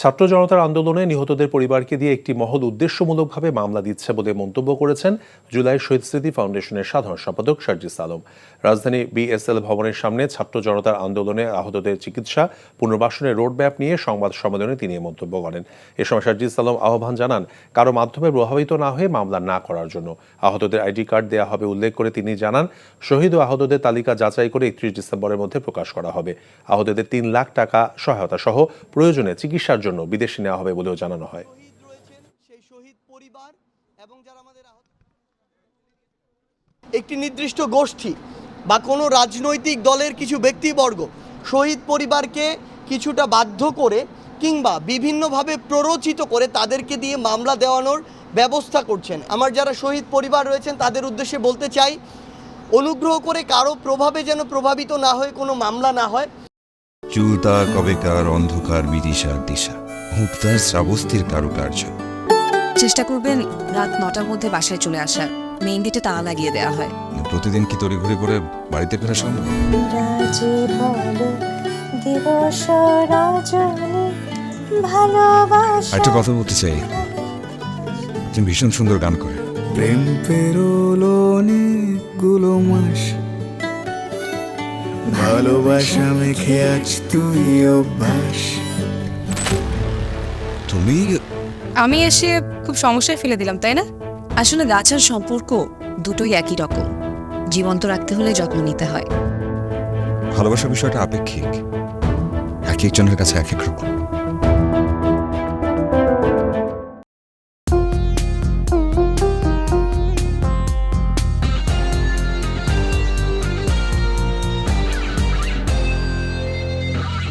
ছাত্র জনতার আন্দোলনে নিহতদের পরিবারকে দিয়ে একটি মহল উদ্দেশ্যমূলকভাবে মামলা দিচ্ছে বলে মন্তব্য করেছেন জুলাই শহীদ স্মৃতি ফাউন্ডেশনের সাধারণ সম্পাদক সার্জিস আলম। রাজধানী বিএসএল ভবনের সামনে ছাত্র জনতার আন্দোলনে আহতদের চিকিৎসা পুনর্বাসনের রোডম্যাপ নিয়ে সংবাদ সম্মেলনে তিনি এই মন্তব্য করেন। এ সময় সার্জিস আলম আহ্বান জানান কারো মাধ্যমে প্রভাবিত না হয়ে মামলা না করার জন্য। আহতদের আইডি কার্ড দেওয়া হবে উল্লেখ করে তিনি জানান, শহীদ ও আহতদের তালিকা যাচাই করে 31 ডিসেম্বরের মধ্যে প্রকাশ করা হবে। আহতদের 3 লাখ টাকা সহায়তা সহ প্রয়োজনে চিকিৎসার জন্য বিদেশে নেওয়া হবে বলেও জানানো হয়। একটি নির্দিষ্ট গোষ্ঠী বা কোনো রাজনৈতিক দলের কিছু ব্যক্তিবর্গ শহীদ পরিবারকে কিছুটা বাধ্য করে কিংবা বিভিন্নভাবে প্ররোচিত করে তাদেরকে দিয়ে মামলা দেওয়ানোর ব্যবস্থা করছেন। আমার যারা শহীদ পরিবার রয়েছেন তাদের উদ্দেশ্যে বলতে চাই, অনুগ্রহ করে কারো প্রভাবে যেন প্রভাবিত না হয়ে কোনো মামলা না হয়। চুলতা কবেকার অন্ধকার বিদিশার দিশা, মুক্তার শ্রাবস্তির কারুকার্য। চেষ্টা করবেন রাত 9টার মধ্যে বাসায় চলে আসার। মেইন গেটে তালা লাগিয়ে দেওয়া হয়। প্রতিদিন কি তড়িঘড়ি করে বাড়িতে ফেরা সম্ভব? একটা কথা বলতে চাই, তুমি ভীষণ সুন্দর গান করে। প্রেম পেরোলো অনেকগুলো মাস, ভালোবাসা মেখে আজ তুই অভ্যাস। তুমি আমি এসে খুব সমস্যায় ফেলে দিলাম, তাই না? আসলে গাছ আর সম্পর্ক দুটোই একই রকম, জীবন্ত রাখতে হলে যত্ন নিতে হয়। ভালোবাসার বিষয়টা আপেক্ষিক, এক একজনের কাছে এক এক রকম।